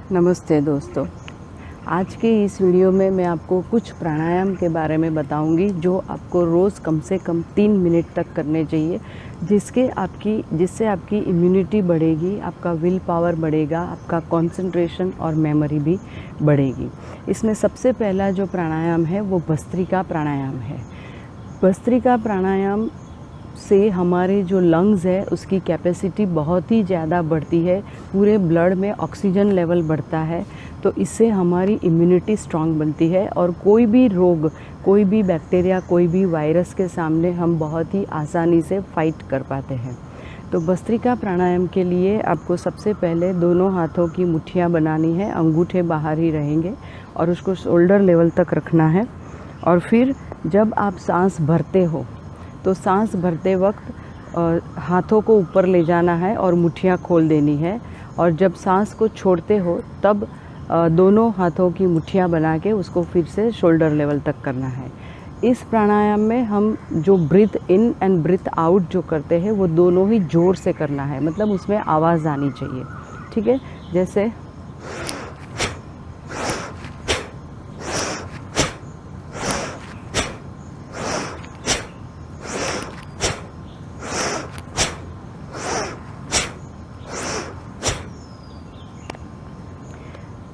नमस्ते दोस्तों। आज के इस वीडियो में मैं आपको कुछ प्राणायाम के बारे में बताऊंगी जो आपको रोज़ कम से कम 3 मिनट तक करने चाहिए, जिससे आपकी इम्यूनिटी बढ़ेगी, आपका विल पावर बढ़ेगा, आपका कंसंट्रेशन और मेमोरी भी बढ़ेगी। इसमें सबसे पहला जो प्राणायाम है वो भस्त्रिका प्राणायाम है। भस्त्रिका प्राणायाम से हमारे जो लंग्स है उसकी कैपेसिटी बहुत ही ज़्यादा बढ़ती है, पूरे ब्लड में ऑक्सीजन लेवल बढ़ता है, तो इससे हमारी इम्यूनिटी स्ट्रांग बनती है और कोई भी रोग, कोई भी बैक्टीरिया, कोई भी वायरस के सामने हम बहुत ही आसानी से फाइट कर पाते हैं। तो भस्त्रिका प्राणायाम के लिए आपको सबसे पहले दोनों हाथों की मुट्ठियाँ बनानी है, अंगूठे बाहर ही रहेंगे और उसको शोल्डर लेवल तक रखना है। और फिर जब आप सांस भरते हो तो सांस भरते वक्त हाथों को ऊपर ले जाना है और मुट्ठियाँ खोल देनी है, और जब सांस को छोड़ते हो तब दोनों हाथों की मुट्ठियाँ बना के उसको फिर से शोल्डर लेवल तक करना है। इस प्राणायाम में हम जो breathe in and breathe out जो करते हैं वो दोनों ही ज़ोर से करना है, मतलब उसमें आवाज़ आनी चाहिए। ठीक है, जैसे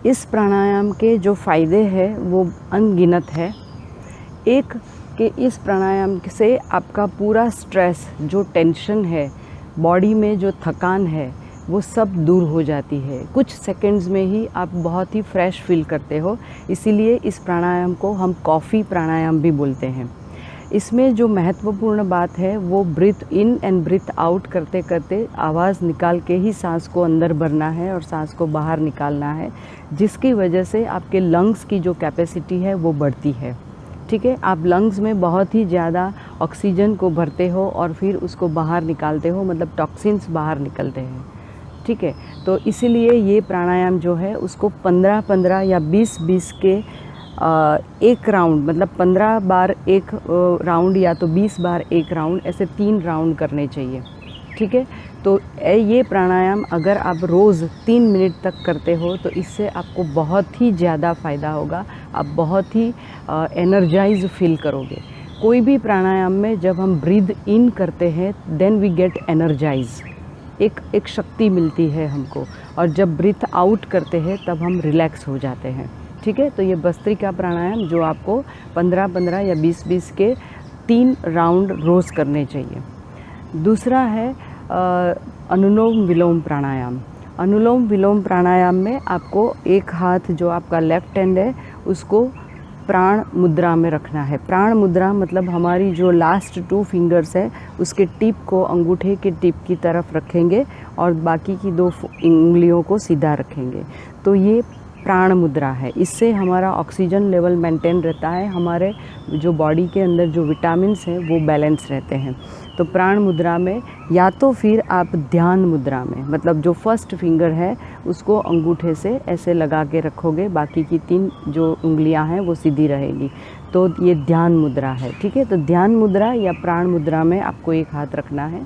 इस प्राणायाम के जो फ़ायदे हैं वो अनगिनत है। एक कि इस प्राणायाम से आपका पूरा स्ट्रेस, जो टेंशन है, बॉडी में जो थकान है, वो सब दूर हो जाती है। कुछ सेकंड्स में ही आप बहुत ही फ्रेश फील करते हो। इसीलिए इस प्राणायाम को हम कॉफ़ी प्राणायाम भी बोलते हैं। इसमें जो महत्वपूर्ण बात है वो breathe in and breathe out करते करते आवाज़ निकाल के ही सांस को अंदर भरना है और सांस को बाहर निकालना है, जिसकी वजह से आपके लंग्स की जो कैपेसिटी है वो बढ़ती है। ठीक है, आप लंग्स में बहुत ही ज़्यादा ऑक्सीजन को भरते हो और फिर उसको बाहर निकालते हो, मतलब टॉक्सिन्स बाहर निकलते हैं। ठीक है, तो इसीलिए ये प्राणायाम जो है उसको 15-15 या 20-20 के एक राउंड, मतलब 15 बार एक राउंड या तो 20 बार एक राउंड, ऐसे 3 राउंड करने चाहिए। ठीक है, तो ये प्राणायाम अगर आप रोज़ 3 मिनट तक करते हो तो इससे आपको बहुत ही ज़्यादा फ़ायदा होगा। आप बहुत ही एनर्जाइज फील करोगे। कोई भी प्राणायाम में जब हम ब्रीद इन करते हैं देन वी गेट एनर्जाइज, एक शक्ति मिलती है हमको, और जब ब्रीथ आउट करते हैं तब हम रिलैक्स हो जाते हैं। ठीक है, तो ये भस्त्रिका प्राणायाम जो आपको 15-15 या 20-20 के 3 राउंड रोज़ करने चाहिए। दूसरा है अनुलोम विलोम प्राणायाम। अनुलोम विलोम प्राणायाम में आपको एक हाथ जो आपका लेफ़्ट हैंड है उसको प्राण मुद्रा में रखना है। प्राण मुद्रा मतलब हमारी जो लास्ट 2 फिंगर्स है उसके टिप को अंगूठे के टिप की तरफ रखेंगे और बाकी की 2 उंगलियों को सीधा रखेंगे। तो ये प्राण मुद्रा है। इससे हमारा ऑक्सीजन लेवल मेंटेन रहता है, हमारे जो बॉडी के अंदर जो विटामिन्स हैं वो बैलेंस रहते हैं। तो प्राण मुद्रा में, या तो फिर आप ध्यान मुद्रा में, मतलब जो फर्स्ट फिंगर है उसको अंगूठे से ऐसे लगा के रखोगे, बाकी की 3 जो उंगलियां हैं वो सीधी रहेगी, तो ये ध्यान मुद्रा है। ठीक है, तो ध्यान मुद्रा या प्राण मुद्रा में आपको एक हाथ रखना है।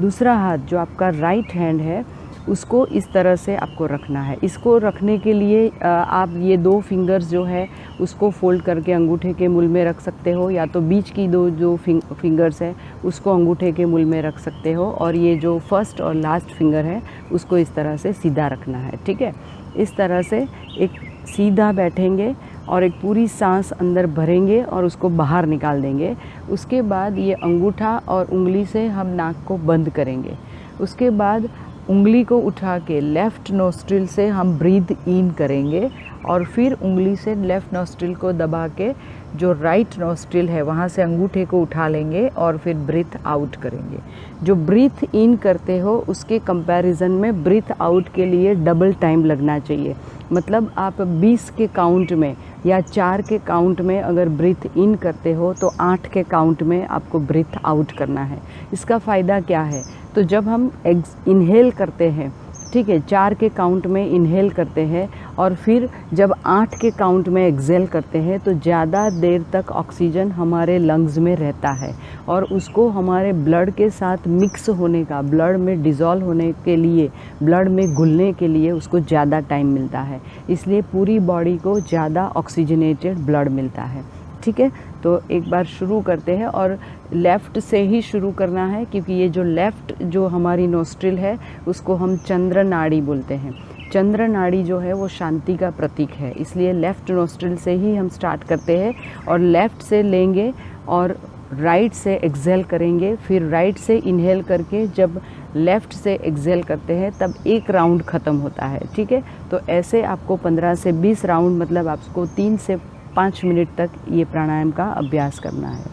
दूसरा हाथ जो आपका राइट हैंड है उसको इस तरह से आपको रखना है। इसको रखने के लिए आप ये 2 फिंगर्स जो है उसको फोल्ड करके अंगूठे के मूल में रख सकते हो, या तो बीच की 2 जो फिंगर्स है उसको अंगूठे के मूल में रख सकते हो, और ये जो फर्स्ट और लास्ट फिंगर है उसको इस तरह से सीधा रखना है। ठीक है, इस तरह से एक सीधा बैठेंगे और एक पूरी सांस अंदर भरेंगे और उसको बाहर निकाल देंगे। उसके बाद ये अंगूठा और उंगली से हम नाक को बंद करेंगे। उसके बाद उंगली को उठा के लेफ़्ट नोस्ट्रिल से हम ब्रीथ इन करेंगे और फिर उंगली से लेफ़्ट नोस्ट्रिल को दबा के जो राइट नोस्ट्रिल है वहाँ से अंगूठे को उठा लेंगे और फिर ब्रीथ आउट करेंगे। जो ब्रीथ इन करते हो उसके कंपैरिजन में ब्रीथ आउट के लिए डबल टाइम लगना चाहिए। मतलब आप 20 के काउंट में या 4 के काउंट में अगर ब्रीथ इन करते हो तो 8 के काउंट में आपको ब्रीथ आउट करना है। इसका फ़ायदा क्या है? तो जब हम इनहेल करते हैं, ठीक है, 4 के काउंट में इनहेल करते हैं और फिर जब 8 के काउंट में एक्सेल करते हैं तो ज़्यादा देर तक ऑक्सीजन हमारे लंग्स में रहता है और उसको हमारे ब्लड के साथ मिक्स होने का, ब्लड में डिज़ोल्व होने के लिए, ब्लड में घुलने के लिए उसको ज़्यादा टाइम मिलता है। इसलिए पूरी बॉडी को ज़्यादा ऑक्सीजनेटेड ब्लड मिलता है। ठीक है, तो एक बार शुरू करते हैं और लेफ़्ट से ही शुरू करना है, क्योंकि ये जो लेफ़्ट जो हमारी नोस्ट्रिल है उसको हम चंद्र नाड़ी बोलते हैं। चंद्र नाड़ी जो है वो शांति का प्रतीक है, इसलिए लेफ़्ट नोस्ट्रिल से ही हम स्टार्ट करते हैं और लेफ़्ट से लेंगे और राइट से एक्सेल करेंगे, फिर राइट से इनहेल करके जब लेफ़्ट से एक्सेल करते हैं तब एक राउंड ख़त्म होता है। ठीक है, तो ऐसे आपको 15 से 20 राउंड, मतलब आपको 3 से 5 मिनट तक ये प्राणायाम का अभ्यास करना है।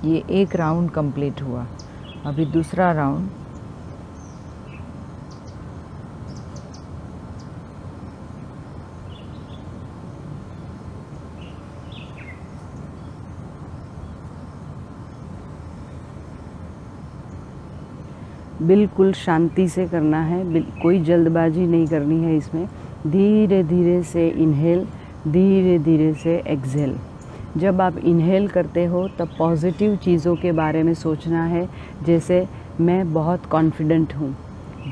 ये एक राउंड कंप्लीट हुआ, अभी दूसरा राउंड। बिल्कुल शांति से करना है, कोई जल्दबाजी नहीं करनी है इसमें। धीरे धीरे से इनहेल, धीरे धीरे से एक्सेल। जब आप इनहेल करते हो तब पॉजिटिव चीज़ों के बारे में सोचना है, जैसे मैं बहुत कॉन्फिडेंट हूँ।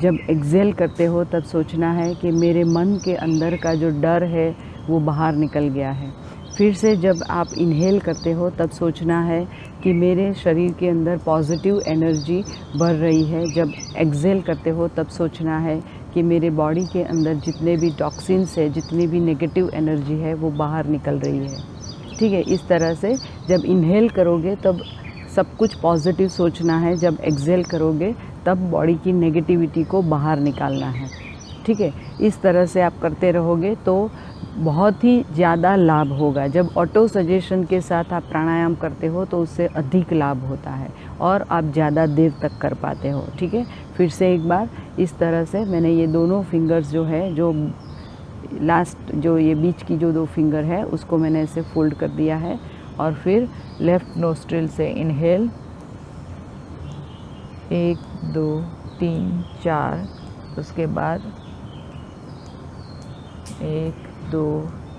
जब एक्सेल करते हो तब सोचना है कि मेरे मन के अंदर का जो डर है वो बाहर निकल गया है। फिर से जब आप इनहेल करते हो तब सोचना है कि मेरे शरीर के अंदर पॉजिटिव एनर्जी बढ़ रही है। जब एक्सेल करते हो तब सोचना है कि मेरे बॉडी के अंदर जितने भी टॉक्सिन्स है, जितनी भी नेगेटिव एनर्जी है वो बाहर निकल रही है। ठीक है, इस तरह से जब इनहेल करोगे तब सब कुछ पॉजिटिव सोचना है, जब एक्सेल करोगे तब बॉडी की नेगेटिविटी को बाहर निकालना है। ठीक है, इस तरह से आप करते रहोगे तो बहुत ही ज़्यादा लाभ होगा। जब ऑटो सजेशन के साथ आप प्राणायाम करते हो तो उससे अधिक लाभ होता है और आप ज़्यादा देर तक कर पाते हो। ठीक है, फिर से एक बार इस तरह से मैंने ये दोनों फिंगर्स जो है, जो लास्ट जो ये बीच की जो 2 फिंगर है उसको मैंने ऐसे फोल्ड कर दिया है और फिर लेफ़्ट नोस्ट्रिल से इनहेल 1 2 3 4, उसके बाद 1 2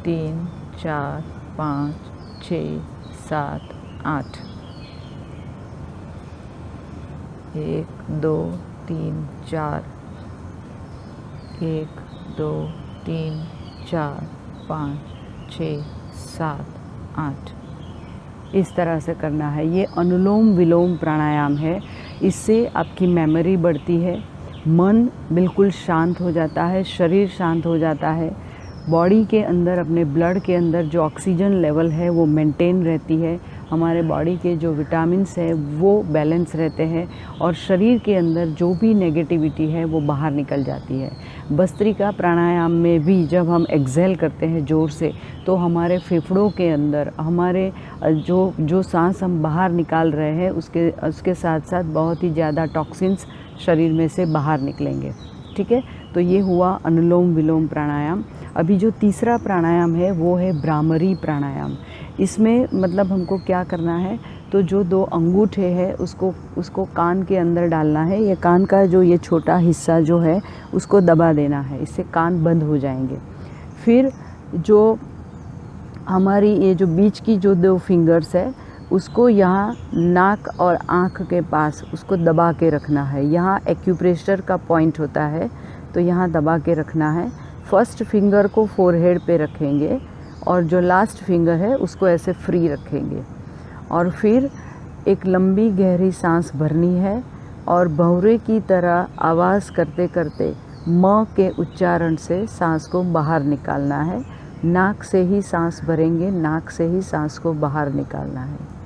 3 4 5 6 7 8, 1 2 3 4, 1 2 3 4 5 6 7 8। इस तरह से करना है। ये अनुलोम विलोम प्राणायाम है, इससे आपकी मेमोरी बढ़ती है, मन बिल्कुल शांत हो जाता है, शरीर शांत हो जाता है, बॉडी के अंदर, अपने ब्लड के अंदर जो ऑक्सीजन लेवल है वो मेंटेन रहती है, हमारे बॉडी के जो विटामिन्स है वो बैलेंस रहते हैं और शरीर के अंदर जो भी नेगेटिविटी है वो बाहर निकल जाती है। भस्त्रिका प्राणायाम में भी जब हम एक्सेल करते हैं ज़ोर से तो हमारे फेफड़ों के अंदर हमारे जो सांस हम बाहर निकाल रहे हैं उसके साथ साथ बहुत ही ज़्यादा टॉक्सिन्स शरीर में से बाहर निकलेंगे। ठीक है, तो ये हुआ अनुलोम विलोम प्राणायाम। अभी जो तीसरा प्राणायाम है वो है भ्रामरी प्राणायाम। इसमें मतलब हमको क्या करना है, तो जो 2 अंगूठे हैं उसको कान के अंदर डालना है। ये कान का जो ये छोटा हिस्सा जो है उसको दबा देना है, इससे कान बंद हो जाएंगे। फिर जो हमारी ये जो बीच की जो 2 फिंगर्स है उसको यहाँ नाक और आँख के पास उसको दबा के रखना है। यहाँ एक्यूप्रेशर का पॉइंट होता है तो यहाँ दबा के रखना है। फर्स्ट फिंगर को फोरहेड पे रखेंगे और जो लास्ट फिंगर है उसको ऐसे फ्री रखेंगे और फिर एक लंबी गहरी सांस भरनी है और भंवरे की तरह आवाज़ करते करते म के उच्चारण से सांस को बाहर निकालना है। नाक से ही सांस भरेंगे, नाक से ही सांस को बाहर निकालना है।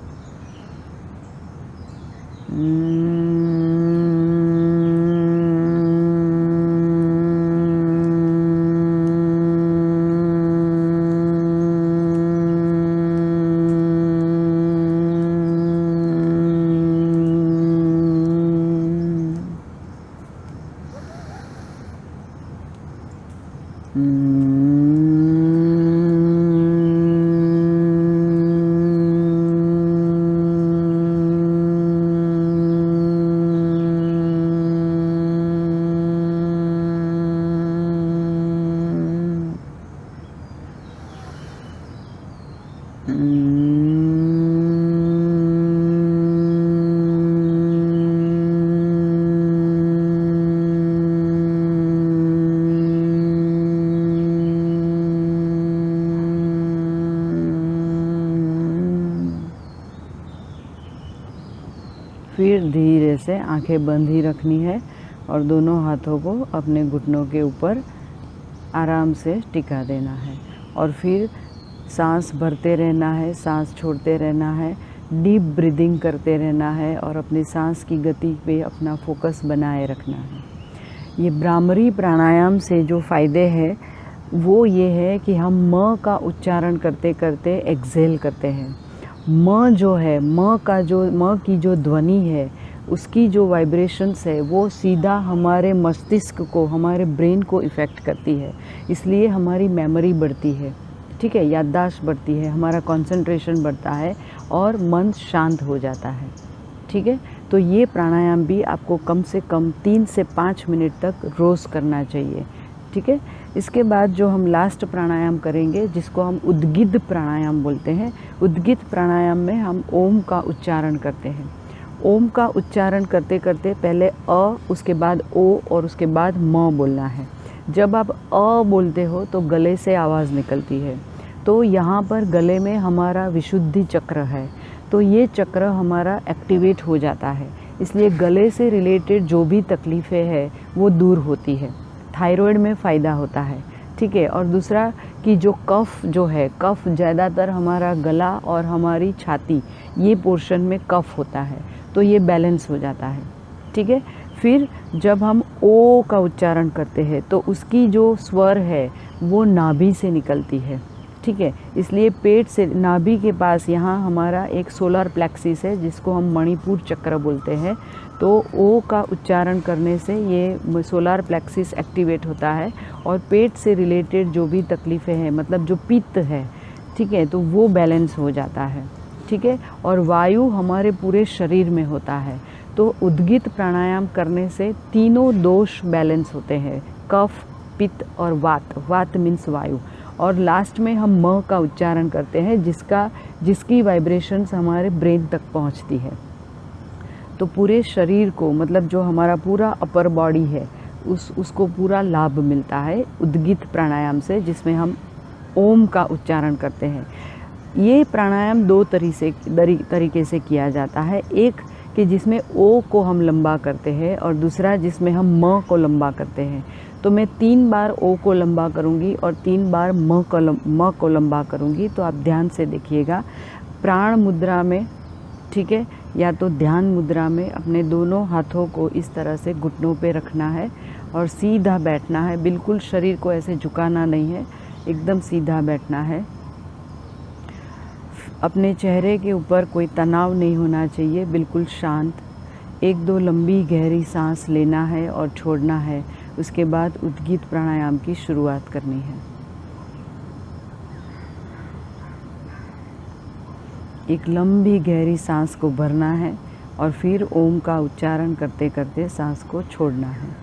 फिर धीरे से आंखें बंद ही रखनी है और दोनों हाथों को अपने घुटनों के ऊपर आराम से टिका देना है और फिर सांस भरते रहना है, सांस छोड़ते रहना है, डीप ब्रीदिंग करते रहना है और अपनी सांस की गति पे अपना फोकस बनाए रखना है। ये भ्रामरी प्राणायाम से जो फ़ायदे हैं वो ये है कि हम म का उच्चारण करते करते एक्सेल करते हैं। म जो है, म की जो ध्वनि है, उसकी जो वाइब्रेशंस है वो सीधा हमारे मस्तिष्क को, हमारे ब्रेन को इफ़ेक्ट करती है। इसलिए हमारी मेमोरी बढ़ती है, ठीक है, याददाश्त बढ़ती है, हमारा कंसंट्रेशन बढ़ता है और मन शांत हो जाता है, ठीक है। तो ये प्राणायाम भी आपको कम से कम 3 से 5 मिनट तक रोज़ करना चाहिए, ठीक है। इसके बाद जो हम लास्ट प्राणायाम करेंगे जिसको हम उद्गित प्राणायाम बोलते हैं, उद्गित प्राणायाम में हम ओम का उच्चारण करते हैं। ओम का उच्चारण करते करते पहले अ, उसके बाद ओ और उसके बाद म बोलना है। जब आप अ बोलते हो तो गले से आवाज़ निकलती है, तो यहाँ पर गले में हमारा विशुद्धि चक्र है, तो ये चक्र हमारा एक्टिवेट हो जाता है, इसलिए गले से रिलेटेड जो भी तकलीफ़ें हैं वो दूर होती है। थायराइड में फ़ायदा होता है, ठीक है। और दूसरा कि जो कफ़ जो है, कफ़ ज़्यादातर हमारा गला और हमारी छाती ये पोर्शन में कफ़ होता है, तो ये बैलेंस हो जाता है, ठीक है। फिर जब हम ओ का उच्चारण करते हैं तो उसकी जो स्वर है वो नाभि से निकलती है, ठीक है। इसलिए पेट से नाभि के पास यहाँ हमारा एक सोलर प्लेक्सिस है जिसको हम मणिपुर चक्र बोलते हैं, तो ओ का उच्चारण करने से ये सोलर प्लेक्सिस एक्टिवेट होता है और पेट से रिलेटेड जो भी तकलीफ़ें हैं, मतलब जो पित्त है, ठीक है, तो वो बैलेंस हो जाता है, ठीक है। और वायु हमारे पूरे शरीर में होता है, तो उद्गित प्राणायाम करने से तीनों दोष बैलेंस होते हैं, कफ, पित्त और वात। वात मीन्स वायु। और लास्ट में हम म का उच्चारण करते हैं जिसकी वाइब्रेशंस हमारे ब्रेन तक पहुंचती है। तो पूरे शरीर को, मतलब जो हमारा पूरा अपर बॉडी है उसको पूरा लाभ मिलता है उद्गित प्राणायाम से, जिसमें हम ओम का उच्चारण करते हैं। ये प्राणायाम 2 तरीके से किया जाता है, एक कि जिसमें ओ को हम लंबा करते हैं और दूसरा जिसमें हम म को लंबा करते हैं। तो मैं 3 बार ओ को लंबा करूँगी और 3 बार म को लंबा करूँगी, तो आप ध्यान से देखिएगा। प्राण मुद्रा में, ठीक है, या तो ध्यान मुद्रा में अपने दोनों हाथों को इस तरह से घुटनों पे रखना है और सीधा बैठना है, बिल्कुल शरीर को ऐसे झुकाना नहीं है, एकदम सीधा बैठना है। अपने चेहरे के ऊपर कोई तनाव नहीं होना चाहिए, बिल्कुल शांत। 1-2 लंबी गहरी सांस लेना है और छोड़ना है, उसके बाद उद्गित प्राणायाम की शुरुआत करनी है। एक लंबी गहरी सांस को भरना है और फिर ओम का उच्चारण करते करते सांस को छोड़ना है।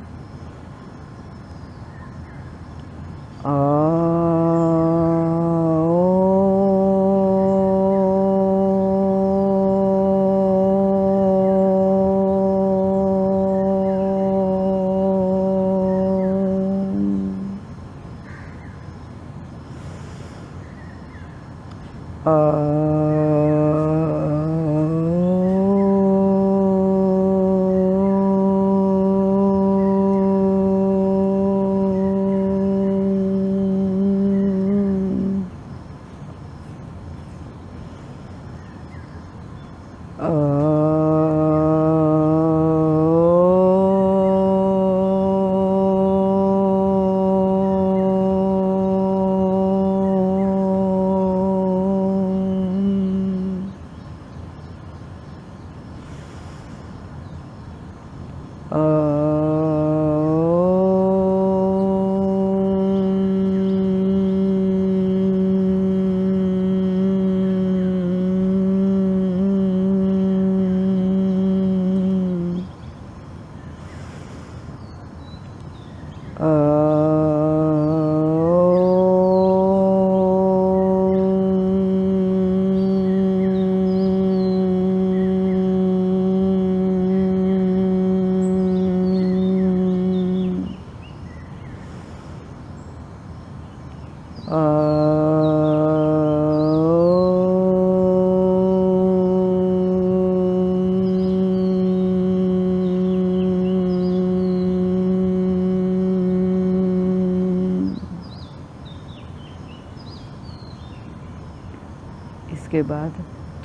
इसके बाद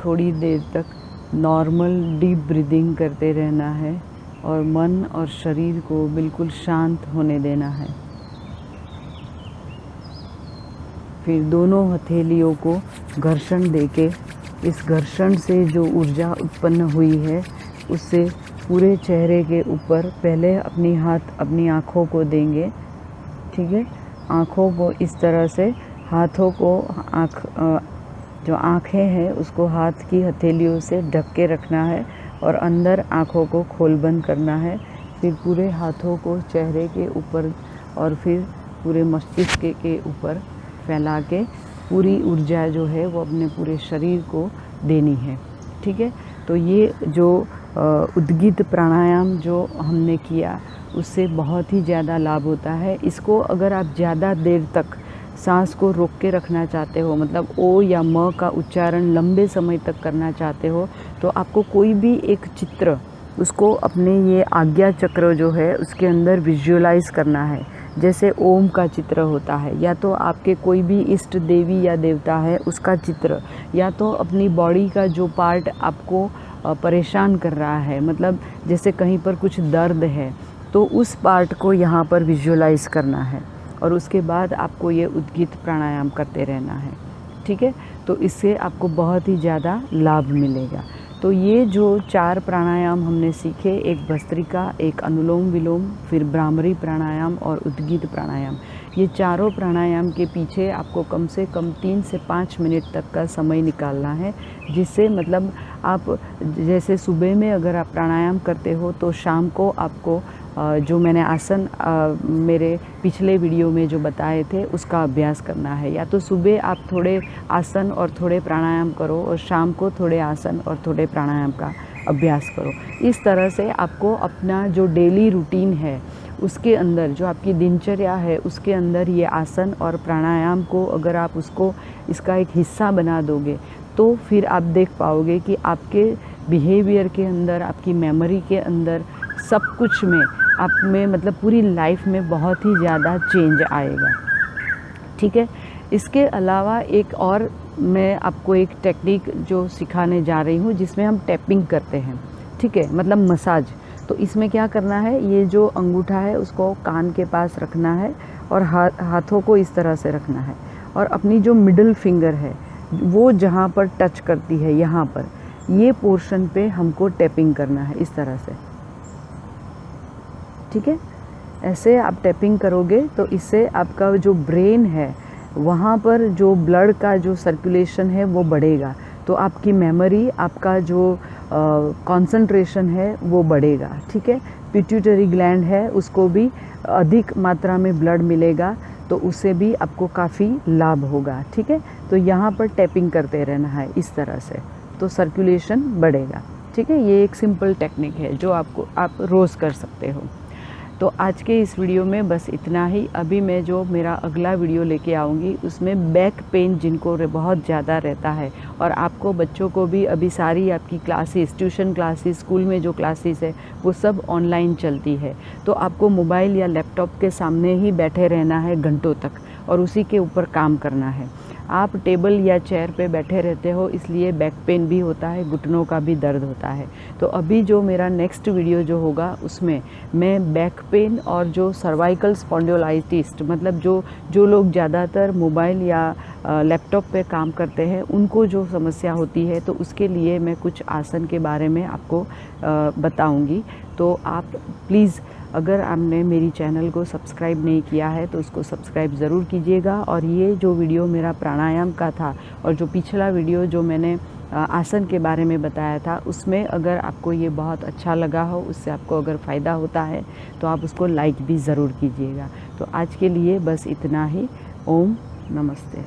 थोड़ी देर तक नॉर्मल डीप ब्रीदिंग करते रहना है और मन और शरीर को बिल्कुल शांत होने देना है। फिर दोनों हथेलियों को घर्षण देके इस घर्षण से जो ऊर्जा उत्पन्न हुई है उससे पूरे चेहरे के ऊपर पहले अपनी हाथ अपनी आँखों को देंगे। ठीक है, आँखों को इस तरह से, हाथों को जो आँखें हैं उसको हाथ की हथेलियों से ढक के रखना है और अंदर आँखों को खोल बंद करना है। फिर पूरे हाथों को चेहरे के ऊपर और फिर पूरे मस्तिष्क के ऊपर फैला के पूरी ऊर्जा जो है वो अपने पूरे शरीर को देनी है। ठीक है, तो ये जो उद्गीत प्राणायाम जो हमने किया उससे बहुत ही ज़्यादा लाभ होता है। इसको अगर आप ज़्यादा देर तक सांस को रोक के रखना चाहते हो, मतलब ओ या म का उच्चारण लंबे समय तक करना चाहते हो, तो आपको कोई भी एक चित्र उसको अपने ये आज्ञा चक्र जो है उसके अंदर विजुअलाइज करना है। जैसे ओम का चित्र होता है, या तो आपके कोई भी इष्ट देवी या देवता है उसका चित्र, या तो अपनी बॉडी का जो पार्ट आपको परेशान कर रहा है, मतलब जैसे कहीं पर कुछ दर्द है तो उस पार्ट को यहाँ पर विजुअलाइज करना है और उसके बाद आपको ये उद्गीत प्राणायाम करते रहना है। ठीक है, तो इससे आपको बहुत ही ज़्यादा लाभ मिलेगा। तो ये जो 4 प्राणायाम हमने सीखे, एक भस्त्रिका, एक अनुलोम विलोम, फिर भ्रामरी प्राणायाम और उद्गीत प्राणायाम, ये चारों प्राणायाम के पीछे आपको कम से कम 3 से 5 मिनट तक का समय निकालना है, जिससे मतलब आप जैसे सुबह में अगर आप प्राणायाम करते हो तो शाम को आपको जो मैंने आसन मेरे पिछले वीडियो में जो बताए थे उसका अभ्यास करना है। या तो सुबह आप थोड़े आसन और थोड़े प्राणायाम करो और शाम को थोड़े आसन और थोड़े प्राणायाम का अभ्यास करो। इस तरह से आपको अपना जो डेली रूटीन है उसके अंदर, जो आपकी दिनचर्या है उसके अंदर ये आसन और प्राणायाम को अगर आप उसको इसका एक हिस्सा बना दोगे तो फिर आप देख पाओगे कि आपके बिहेवियर के अंदर, आपकी मेमोरी के अंदर, सब कुछ में आप में मतलब पूरी लाइफ में बहुत ही ज़्यादा चेंज आएगा। ठीक है, इसके अलावा एक और मैं आपको एक टेक्निक जो सिखाने जा रही हूँ जिसमें हम टैपिंग करते हैं। ठीक है, मतलब मसाज। तो इसमें क्या करना है, ये जो अंगूठा है उसको कान के पास रखना है और हाथों को इस तरह से रखना है और अपनी जो मिडिल फिंगर है वो जहाँ पर टच करती है, यहाँ पर ये पोर्शन पे हमको टैपिंग करना है इस तरह से। ठीक है, ऐसे आप टैपिंग करोगे तो इससे आपका जो ब्रेन है वहाँ पर जो ब्लड का जो सर्कुलेशन है वो बढ़ेगा, तो आपकी मेमोरी, आपका जो कंसंट्रेशन है वो बढ़ेगा। ठीक है, पिट्यूटरी ग्लैंड है उसको भी अधिक मात्रा में ब्लड मिलेगा तो उससे भी आपको काफ़ी लाभ होगा। ठीक है, तो यहाँ पर टैपिंग करते रहना है इस तरह से, तो सर्कुलेशन बढ़ेगा। ठीक है, ये एक सिंपल टेक्निक है जो आप रोज़ कर सकते हो। तो आज के इस वीडियो में बस इतना ही। अभी मैं जो मेरा अगला वीडियो लेके आऊँगी उसमें बैक पेन जिनको बहुत ज़्यादा रहता है, और आपको बच्चों को भी अभी सारी आपकी क्लासेस, ट्यूशन क्लासेस, स्कूल में जो क्लासेस है वो सब ऑनलाइन चलती है, तो आपको मोबाइल या लैपटॉप के सामने ही बैठे रहना है घंटों तक और उसी के ऊपर काम करना है। आप टेबल या चेयर पे बैठे रहते हो इसलिए बैक पेन भी होता है, घुटनों का भी दर्द होता है। तो अभी जो मेरा नेक्स्ट वीडियो जो होगा उसमें मैं बैक पेन और जो सर्वाइकल स्पॉन्डिलोलाइटिस, मतलब जो लोग ज़्यादातर मोबाइल या लैपटॉप पे काम करते हैं उनको जो समस्या होती है, तो उसके लिए मैं कुछ आसन के बारे में आपको बताऊंगी। तो आप प्लीज़, अगर आपने मेरी चैनल को सब्सक्राइब नहीं किया है तो उसको सब्सक्राइब ज़रूर कीजिएगा। और ये जो वीडियो मेरा प्राणायाम का था और जो पिछला वीडियो जो मैंने आसन के बारे में बताया था उसमें अगर आपको ये बहुत अच्छा लगा हो, उससे आपको अगर फ़ायदा होता है तो आप उसको लाइक भी ज़रूर कीजिएगा। तो आज के लिए बस इतना ही। ओम नमस्ते।